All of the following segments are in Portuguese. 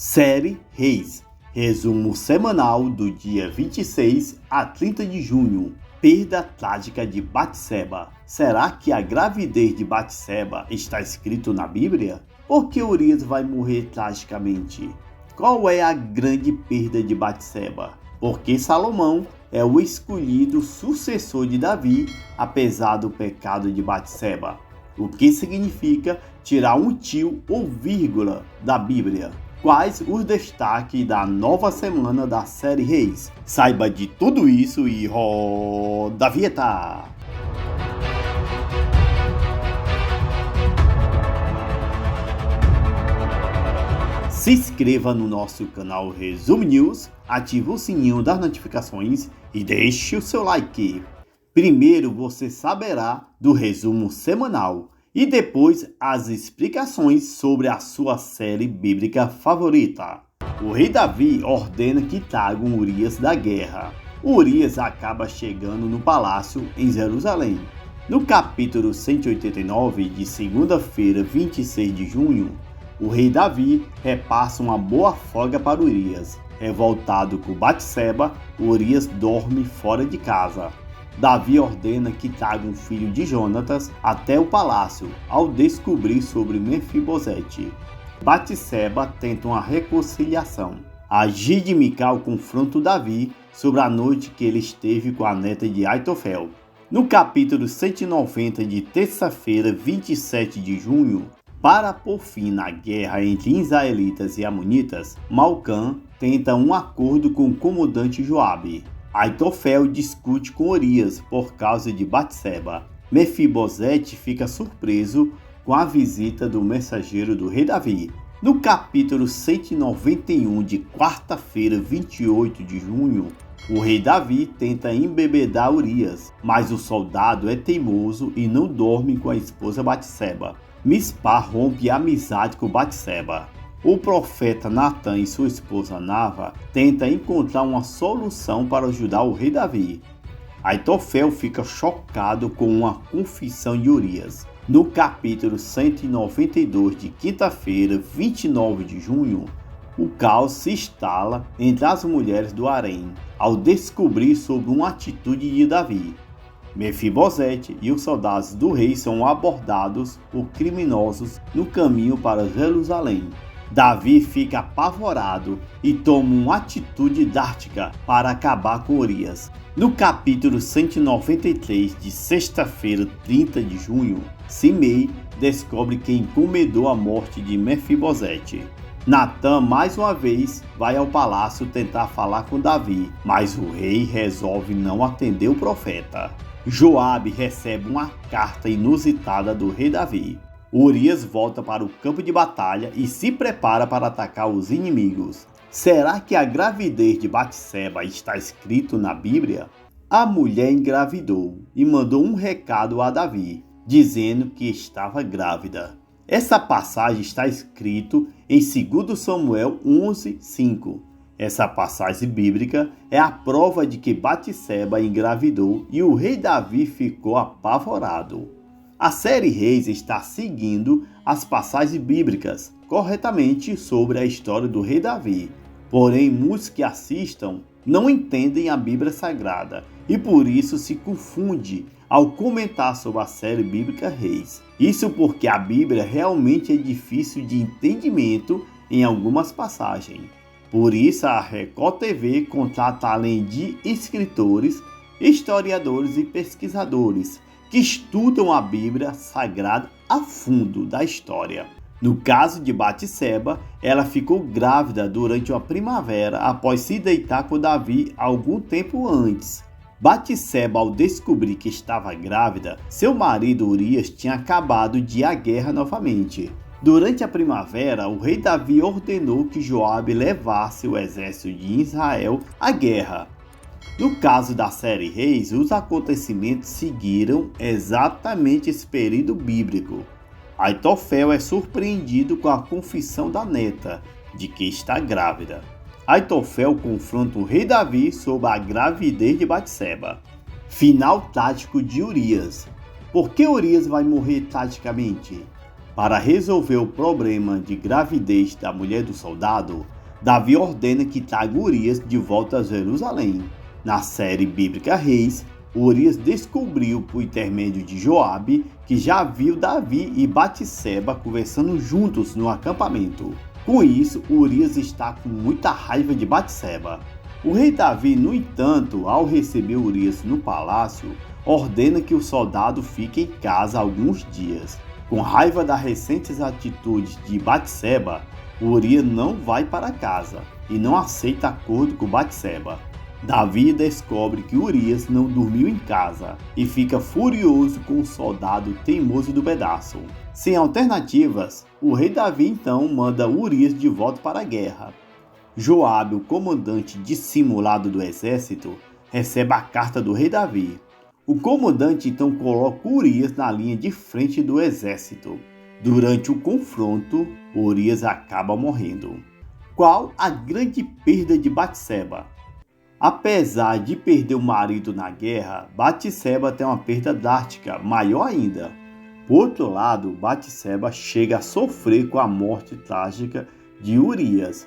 Série Reis, resumo semanal do dia 26 a 30 de junho. Perda trágica de Batseba. Será que a gravidez de Batseba está escrito na Bíblia? Por que Urias vai morrer tragicamente? Qual é a grande perda de Batseba? Porque Salomão é o escolhido sucessor de Davi, apesar do pecado de Batseba. O que significa tirar um tio ou vírgula da Bíblia? Quais os destaques da nova semana da série Reis? Saiba de tudo isso e roda a vinheta! Se inscreva no nosso canal Resumo News, ative o sininho das notificações e deixe o seu like. Primeiro você saberá do resumo semanal e depois as explicações sobre a sua série bíblica favorita. O rei Davi ordena que tragam Urias da guerra. Urias acaba chegando no palácio em Jerusalém. No capítulo 189 de segunda-feira, 26 de junho, o rei Davi repassa uma boa folga para Urias. Revoltado com Batseba, Urias dorme fora de casa. Davi ordena que tragam o filho de Jonatas até o palácio, ao descobrir sobre Mefibosete. Batseba tenta uma reconciliação. Agir de Mical confronta Davi sobre a noite que ele esteve com a neta de Aitofel. No capítulo 190 de terça-feira, 27 de junho, para pôr fim na guerra entre israelitas e amonitas, Malcã tenta um acordo com o comandante Joabe. Aitofel discute com Urias por causa de Batseba. Mefibosete fica surpreso com a visita do mensageiro do rei Davi. No capítulo 191 de quarta-feira, 28 de junho, o rei Davi tenta embebedar Urias, mas o soldado é teimoso e não dorme com a esposa Batseba. Mispa rompe a amizade com Batseba. O profeta Natã e sua esposa Nava tentam encontrar uma solução para ajudar o rei Davi. Aitofel fica chocado com uma confissão de Urias. No capítulo 192 de quinta-feira, 29 de junho, o caos se instala entre as mulheres do harém, ao descobrir sobre uma atitude de Davi. Mefibosete e os soldados do rei são abordados por criminosos no caminho para Jerusalém. Davi fica apavorado e toma uma atitude drástica para acabar com Urias. No capítulo 193 de sexta-feira, 30 de junho, Simei descobre quem encomendou a morte de Mefibosete. Natã mais uma vez vai ao palácio tentar falar com Davi, mas o rei resolve não atender o profeta. Joabe recebe uma carta inusitada do rei Davi. Urias volta para o campo de batalha e se prepara para atacar os inimigos. Será que a gravidez de Batseba está escrito na Bíblia? A mulher engravidou e mandou um recado a Davi, dizendo que estava grávida. Essa passagem está escrita em 2 Samuel 11:5. Essa passagem bíblica é a prova de que Batseba engravidou e o rei Davi ficou apavorado. A série Reis está seguindo as passagens bíblicas corretamente sobre a história do rei Davi. Porém, muitos que assistam não entendem a Bíblia Sagrada e por isso se confunde ao comentar sobre a série bíblica Reis. Isso porque a Bíblia realmente é difícil de entendimento em algumas passagens. Por isso a Record TV contrata além de escritores, historiadores e pesquisadores que estudam a Bíblia Sagrada a fundo da história. No caso de Batseba, ela ficou grávida durante uma primavera após se deitar com Davi algum tempo antes. Batseba, ao descobrir que estava grávida, seu marido Urias tinha acabado de ir à guerra novamente. Durante a primavera, o rei Davi ordenou que Joabe levasse o exército de Israel à guerra. No caso da série Reis, os acontecimentos seguiram exatamente esse período bíblico. Aitofel é surpreendido com a confissão da neta, de que está grávida. Aitofel confronta o rei Davi sobre a gravidez de Batseba. Final trágico de Urias. Por que Urias vai morrer tragicamente? Para resolver o problema de gravidez da mulher do soldado, Davi ordena que traga Urias de volta a Jerusalém. Na série bíblica Reis, Urias descobriu por intermédio de Joabe que já viu Davi e Batseba conversando juntos no acampamento. Com isso, Urias está com muita raiva de Batseba. O rei Davi, no entanto, ao receber Urias no palácio, ordena que o soldado fique em casa alguns dias. Com raiva das recentes atitudes de Batseba, Urias não vai para casa e não aceita acordo com Batseba. Davi descobre que Urias não dormiu em casa e fica furioso com o soldado teimoso do pedaço. Sem alternativas, o rei Davi então manda Urias de volta para a guerra. Joabe, o comandante dissimulado do exército, recebe a carta do rei Davi. O comandante então coloca Urias na linha de frente do exército. Durante o confronto, Urias acaba morrendo. Qual a grande perda de Batseba? Apesar de perder o marido na guerra, Batseba tem uma perda drástica, maior ainda. Por outro lado, Batseba chega a sofrer com a morte trágica de Urias.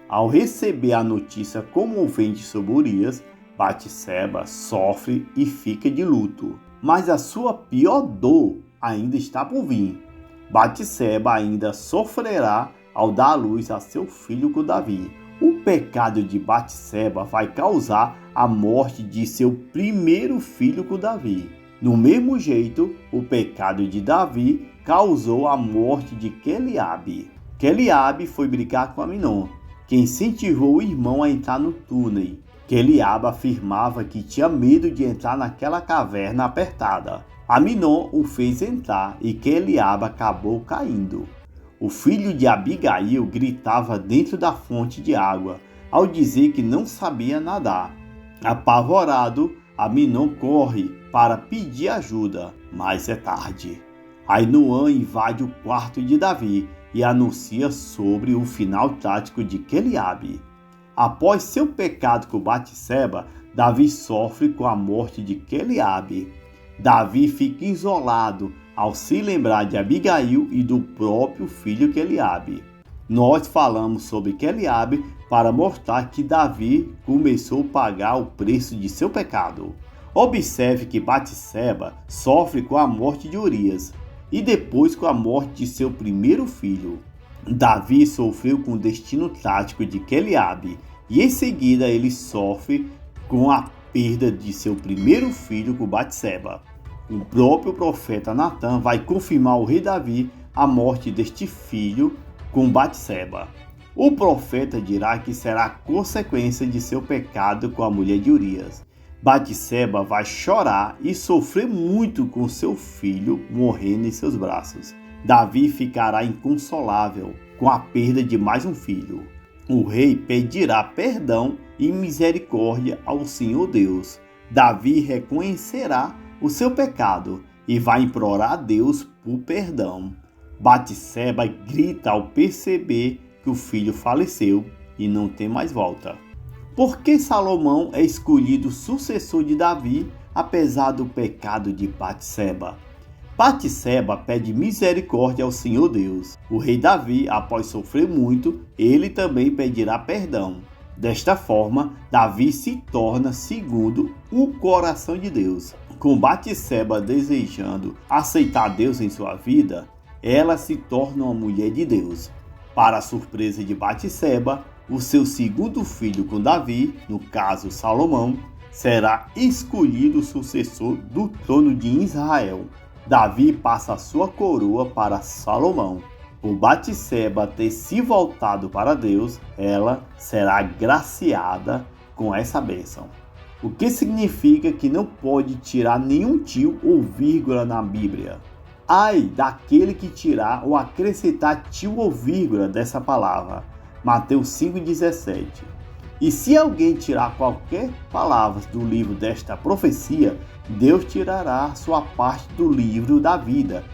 Ao receber a notícia comovente sobre Urias, Batseba sofre e fica de luto. Mas a sua pior dor ainda está por vir. Batseba ainda sofrerá ao dar à luz a seu filho com Davi. O pecado de Batseba vai causar a morte de seu primeiro filho com Davi. Do mesmo jeito, o pecado de Davi causou a morte de Queliabe. Queliabe foi brigar com Aminon, que incentivou o irmão a entrar no túnel. Queliabe afirmava que tinha medo de entrar naquela caverna apertada. Aminon o fez entrar e Queliabe acabou caindo. O filho de Abigail gritava dentro da fonte de água, ao dizer que não sabia nadar. Apavorado, Aminon corre para pedir ajuda, mas é tarde. Ainoã invade o quarto de Davi e anuncia sobre o final trágico de Queliabe. Após seu pecado com Batseba, Davi sofre com a morte de Queliabe. Davi fica isolado ao se lembrar de Abigail e do próprio filho Queliabe. Nós falamos sobre Queliabe para mostrar que Davi começou a pagar o preço de seu pecado. Observe que Batseba sofre com a morte de Urias e depois com a morte de seu primeiro filho. Davi sofreu com o destino trágico de Queliabe e em seguida ele sofre com a perda de seu primeiro filho com Batseba. O próprio profeta Natan vai confirmar ao rei Davi a morte deste filho com Batseba. O profeta dirá que será consequência de seu pecado com a mulher de Urias. Batseba vai chorar e sofrer muito com seu filho morrendo em seus braços. Davi ficará inconsolável com a perda de mais um filho. O rei pedirá perdão e misericórdia ao Senhor Deus. Davi reconhecerá o seu pecado e vai implorar a Deus por perdão. Batseba grita ao perceber que o filho faleceu e não tem mais volta. Por que Salomão é escolhido sucessor de Davi, apesar do pecado de Batseba? Batseba pede misericórdia ao Senhor Deus. O rei Davi, após sofrer muito, ele também pedirá perdão. Desta forma, Davi se torna segundo o coração de Deus. Com Batseba desejando aceitar Deus em sua vida, ela se torna uma mulher de Deus. Para a surpresa de Batseba, o seu segundo filho com Davi, no caso Salomão, será escolhido sucessor do trono de Israel. Davi passa a sua coroa para Salomão. Por Batseba ter se voltado para Deus, ela será agraciada com essa bênção. O que significa que não pode tirar nenhum tio ou vírgula na Bíblia. Ai daquele que tirar ou acrescentar tio ou vírgula dessa palavra. Mateus 5,17. E se alguém tirar qualquer palavra do livro desta profecia, Deus tirará sua parte do livro da vida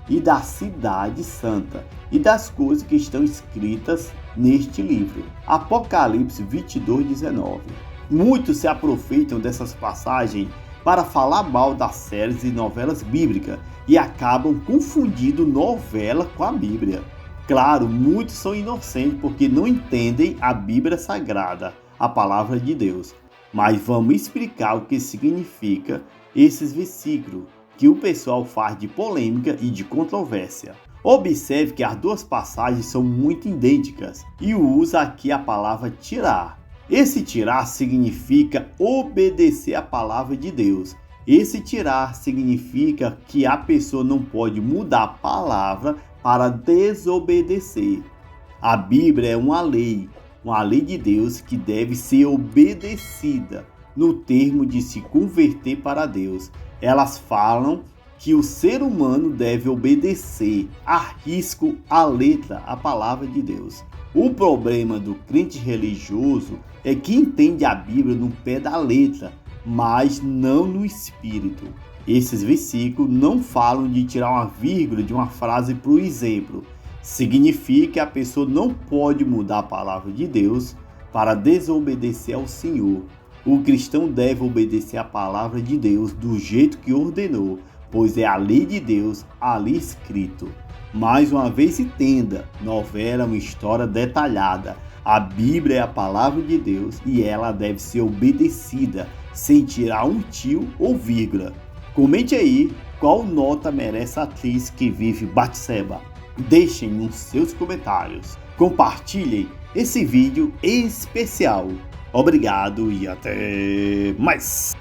e da cidade santa e das coisas que estão escritas neste livro. Apocalipse 22:19. Muitos se aproveitam dessas passagens para falar mal das séries e novelas bíblicas e acabam confundindo novela com a Bíblia. Claro, muitos são inocentes porque não entendem a Bíblia Sagrada, a palavra de Deus. Mas vamos explicar o que significa esses versículos, que o pessoal faz de polêmica e de controvérsia. Observe que as duas passagens são muito idênticas e usa aqui a palavra tirar. Esse tirar significa obedecer a palavra de Deus. Esse tirar significa que a pessoa não pode mudar a palavra para desobedecer. A Bíblia é uma lei de Deus que deve ser obedecida no termo de se converter para Deus. Elas falam que o ser humano deve obedecer a risco, a letra, a palavra de Deus. O problema do crente religioso é que entende a Bíblia no pé da letra, mas não no espírito. Esses versículos não falam de tirar uma vírgula de uma frase, por exemplo. Significa que a pessoa não pode mudar a palavra de Deus para desobedecer ao Senhor. O cristão deve obedecer a palavra de Deus do jeito que ordenou, pois é a lei de Deus ali escrito. Mais uma vez entenda, novela é uma história detalhada. A Bíblia é a palavra de Deus e ela deve ser obedecida, sem tirar um tio ou vírgula. Comente aí qual nota merece a atriz que vive Batseba. Deixem nos seus comentários. Compartilhem esse vídeo especial. Obrigado e até mais!